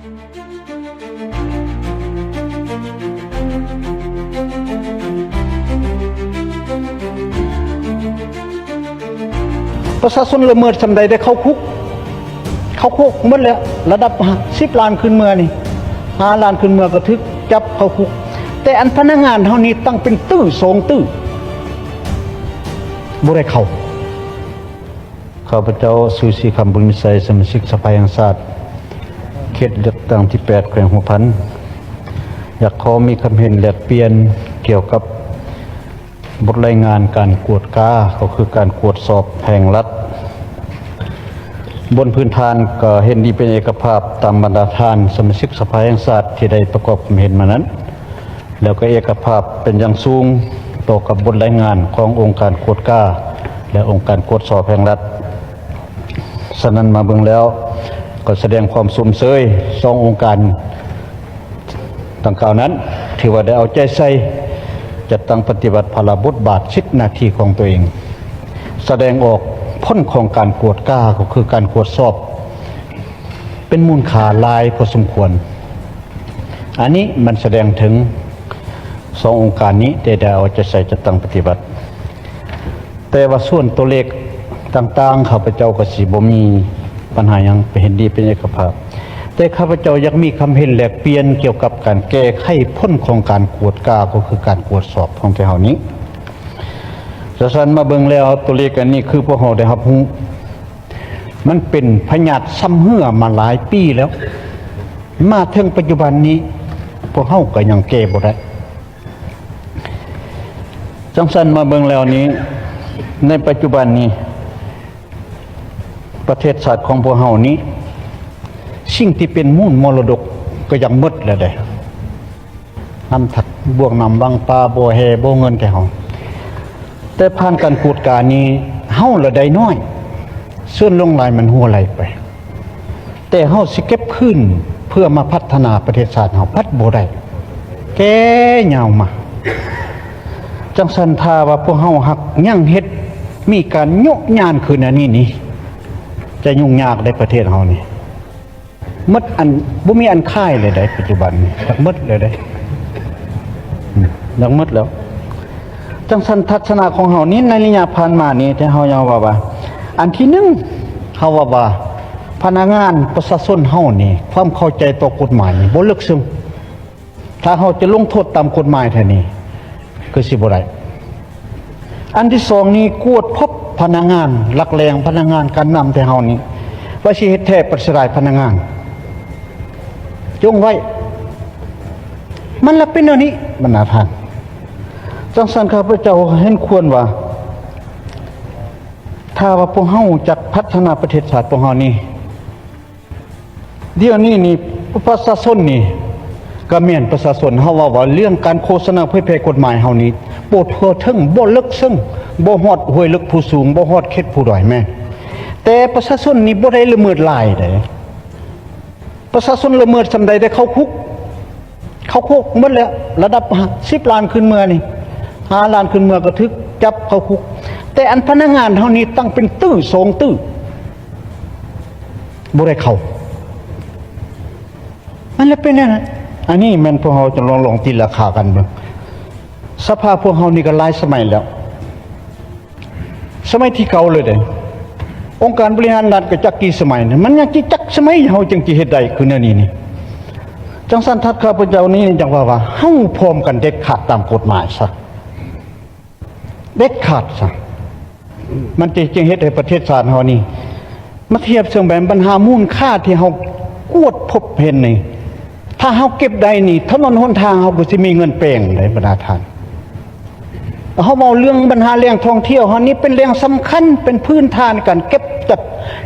ประชาชนละเมิดสำใดได้เข้าคุกหมดแล้วระดับ10 ล้านขึ้นเมื่อนี่5 ล้านขึ้นเมื่อก็ทึกจับเข้าคุกแต่อันพนักงานเท่านี้ตั้งเป็นตื้อ2 ตื้อบ่ได้เข้าข้าพเจ้าสุสีคำบุญมิสัยสมาชิกสภาแห่งชาติเขตเลือกตั้งที่8แขวงหัวพันอยากขอมีคำเห็นแลกเปลี่ยนเกี่ยวกับบทรายงานการกวดกาก็คือการตรวจสอบแห่งรัฐบนพื้นฐานก็เห็นดีเป็นเอกภาพตามบรรดาท่านสมาชิกสภาแห่งชาติที่ได้ประกอบความเห็นมานั้นแล้วก็เอกภาพเป็นอย่างสูงต่อกับบทรายงานขององค์การกวดกาและองค์การตรวจสอบแห่งรัฐฉะนั้นมาเบิ่งแล้วก็แสดงความสมเสย2 องค์การดังกล่าวนั้นที่ว่าได้เอาใจใส่จัดตั้งปฏิบัติภารบทบาท10 นาทีของตัวเองแสดงออกพ้นของการกวดกาก็คือการตรวจสอบเป็นมูลค่าหลายพอสมควรอันนี้มันแสดงถึง2 องค์การนี้ได้เอาใจใส่จัดตั้งปฏิบัติแต่ว่าส่วนตัวเลขต่างๆข้าพเจ้าก็สิบ่มีปัญหาหยังเป็นเห็นดีเป็นเอกภาพแต่ข้าพเจ้าอยากมีคำเห็นแลกเปลี่ยนเกี่ยวกับการแก้ไขพ้นของการกวดกาก็คือการตรวจสอบของแต่เฮานี้ฉะนั้นมาเบิ่งแล้วตัวเลขอันนี้คือพวกเฮาได้รับรู้มันเป็นพยาธิซ้ำเหื่อมาหลายปีแล้วมาถึงปัจจุบันนี้พวกเฮาก็ยังแก้บ่ได้จังซั่นมาเบิ่งแล้วนี้ในปัจจุบันนี้ประเทศชาติของพวกเฮานี้สิ่งที่เป็นมูลมรดกก็ยังหมดแล้วเด้น้ำถักบวกน้ำวังปลาบ่แฮบ่เงินแก่เฮาแต่ผ่านการกวดกานี้เฮาละได้น้อยส่วนลงหลายมันหัวไหลไปแต่เฮาสิเก็บคืนเพื่อมาพัฒนาประเทศชาติเฮาพัดบ่ได้แก่ยาวมาจังซั่นถ้าว่าพวกเฮาหักยังเฮ็ดมีการยกยานขึ้นอันนี้นี่จะยุ่งยากในประเทศเฮานี่หมดอันบ่มีอันค่ายเลยได้ปัจจุบันนี้หมดเลยได้ดังหมดแล้วจังสันทัศนะของเฮานี้ในระยะผ่านมานี้ที่เฮายังว่าอันที่1เฮาว่าพนักงานประชาชนเฮานี่ความเข้าใจต่อกฎหมายนี่บ่ลึกซึ้งถ้าเฮาจะลงโทษตามกฎหมายแท้นี้คือสิบ่ได้อันที่2นี้กวดพบพนักงานลักแรงพนักงานการนำแต่เฮานี่ว่าสิเฮ็ดแท้ประสลายพนักงานจงไว้มันละเป็นอันนี้บรรดาท่านจังสันข้าพเจ้าเห็นควรว่าถ้าว่าพวกเฮาจักพัฒนาประเทศชาติพวกเฮานี่เดี๋ยวนี้นี่ประชาชนนี่ก็แม่นประชาชนเฮาว่าเรื่องการโฆษณาเผยแพร่กฎหมายเฮานี่โปรดทั่วถึงบ่ลึกซึ้งบ่ฮอดห้วยลึกผู้สูงบ่ฮอดเขตผู้ด้อยแม่แต่ประชาชนนี่บ่ได้ละเมิดหลายเด้ประชาชนละเมิดสำใดได้เข้าคุกหมดแล้วระดับ10 ล้านขึ้นเมื่อนี่5 ล้านขึ้นเมื่อก็ทึกจับเข้าคุกแต่อันพนักงานเท่านี้ตั้งเป็นตื้อ2 ตื้อบ่ได้เข้ามันเลยเป็นอย่างนั้นอันนี้แม่นพวกเฮาจะลองตีราคากันเบิ่งสภาพพวกเฮานี่ก็หลายสมัยแล้วสมัยที่เก่าเลยเด้องค์การบริหารรัฐก็จักกี่สมัยนะมันยังจักสมัยเฮาจึงสิเฮ็ดได้คือแนวนี้นี่จังซั่นทัดข้าพเจ้านี้จังว่าเฮาพร้อมกันเด็ดขาดตามกฎหมายซะเด็ดขาดซะมันจึงเฮ็ดให้ประเทศชาติเฮานี่มาเทียบเชิงแบบปัญหามูลค่าที่เฮากวดพบเห็นนี่ถ้าเฮาเก็บได้นี่ถนนหนทางเฮาก็สิมีเงินแปลงได้บรรดาท่านเฮาเว้าเรื่องปัญหาเรื่องท่องเที่ยวเฮานี่เป็นเรื่องสำคัญเป็นพื้นฐานการเ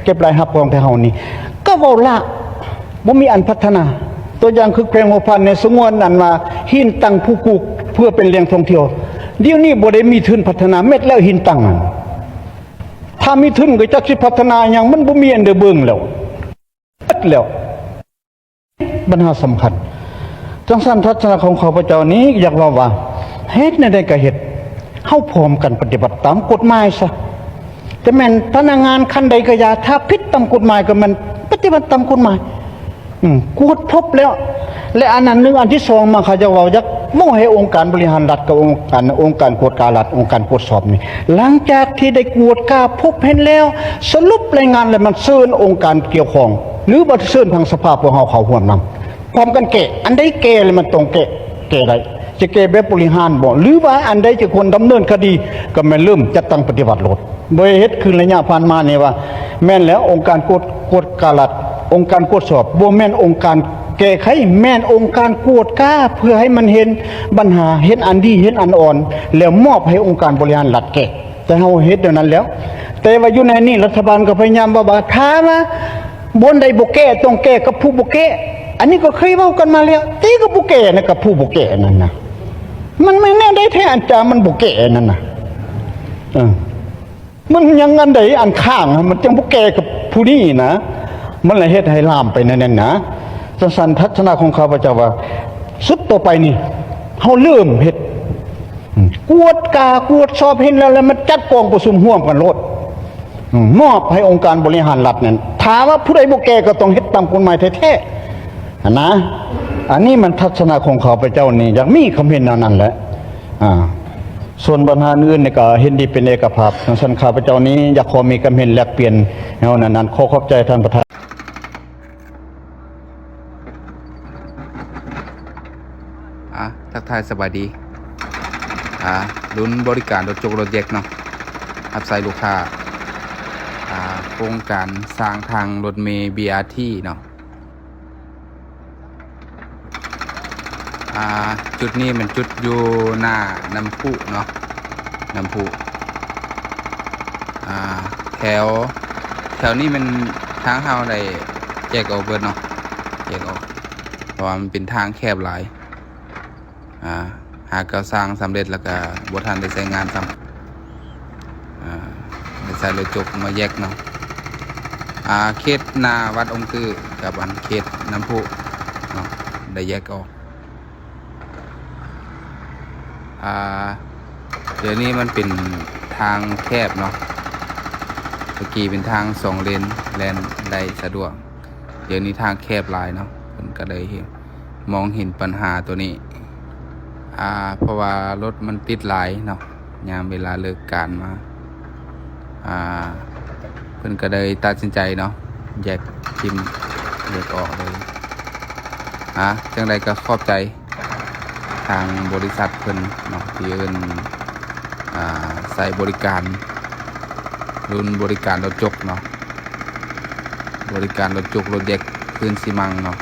ก็บรายรับของเฮานี่ก็เว้าละบ่มีอันพัฒนาตัวอย่างคือแขวงหัวพันในสงวนนั้นว่าหินตั้งผู้กูเพื่อเป็นเรื่องท่องเที่ยวเดี๋ยวนี้บ่ได้มีทุนพัฒนาเม็ดแล้วหินตั้งถ้ามีทุนก็จักสิพัฒนาหยังมันบ่มีอันเดเบิ่งแล้วปัญหาสำคัญจังซั่นทัศนะของข้าพเจ้านี้อยากว่าเฮ็ดในใดก็เฮ็ดเฮาพร้อมกันปฏิบัติตามกฎหมายซะแต่แม่นพนักงานคันใดก็อย่าถ้าผิดตามกฎหมายก็มันปฏิบัติตามกฎหมาย กวดพบแล้วและอันนั้นหนึ่งอันที่สองมาเขาจะว่ายักโม่ให้องค์การบริหารรัฐกับองค์การกวดการรัฐองค์การตรวจสอบนี่หลังจากที่ได้กวดกาพบเห็นแล้วสรุปรายงานแล้วมันเชิญองค์การเกี่ยวข้องหรือบ่เชิญทางสภาพวกเฮาเขาร่วมนำพร้อมกันแก้อันใดแก้เลยมันต้องแก้ได้จะแก้แบบบริหารบ่หรือว่าอันใดจะควรดำเนินคดีก็แม่นเริ่มจัดตั้งปฏิบัติโลดโดยเฮ็ดคือระยะผ่านมานี่ว่าแม่นแล้วองค์การกวดการรัฐองค์การตรวจสอบบ่แม่นองค์การแก้ไขแม่นองค์การกวดก้าเพื่อให้มันเห็นปัญหาเห็นอันดีเห็นอันอ่อนแล้วมอบให้องค์การบริหารรัฐแก้แต่เฮาเฮ็ดเดี๋ยวนั้นแล้วแต่ว่าอยู่ในนี้รัฐบาลก็พยายามว่าถ้ามาบนใดบ่แก้ต้องแก้กับผู้บ่แก้อันนี้ก็เคยเว้ากันมาแล้วตีกับบ่แก้นะกับผู้บ่แก้นั่นน่ะมันไม่แน่ได้แท้อันจามันบ่แก้นั่นน่ะมันยังอันใดอันข้างมันจังบ่แก้กับผู้นี้นะมันเลยเฮ็ดให้ลามไปนั่นนะสันทัศนะของข้าพเจ้าว่าสุดต่อไปนี่เฮาเริ่มเฮ็ดกวดสอบเห็นแล้วมันจัดกองประชุมร่วมกันโลดมอบให้องค์การบริหารรัฐนั่นถามว่าผู้ใดบ่แก้ก็ต้องเฮ็ดตามกฎหมายแท้ๆนะอันนี้มันทัศนะของข้าพเจ้านี่อยากมีคำเห็นแนวนั้นแหละส่วนปัญหาอื่นนี่ก็เห็นดีเป็นเอกภาพสันข้าพเจ้านี้อยากขอมีคำเห็นแลกเปลี่ยนแนวนั้นขอขอบใจท่านประธานทักทายสวัสดีลุ้นบริการรถจกรถแยกเนาะรับใส่ลูกค้าโครงการสร้างทางรถเมล์ BRT เนาะจุดนี้มันจุดอยู่หน้าน้ำพุเนาะน้ำพุแถวนี้มันทางเฮาได้แยกออกเบิดเนาะแยกออกเพราะว่ามันเป็นทางแคบหลายหากก็สร้างสำเร็จแล้วก็บ่ทันได้ใช้งานซ้ำได้ใส่รถจกมาแยกเนาะเขตนาวัดองค์ตื้อกับอันเขตน้ำพุเนาะได้แยกออกเดี๋ยวนี้มันเป็นทางแคบเนาะเมื่อกี้เป็นทาง2 เลนแล่นได้สะดวกเดี๋ยวนี้ทางแคบหลายเนาะมันก็เลยมองเห็นปัญหาตัวนี้เพราะว่ารถมันติดหลายเนาะยามเวลาเลิกการมาเพิ่นก็เลยตัดสินใจเนาะแยกทิมแยกออกเลยจังใดก็ขอบใจทางบริษัทเพิ่นเนาะที่เอิ้นใส่บริการรุ่นบริการรถจกเนาะบริการรถจกรถแยกพื้นซีมังเนาะ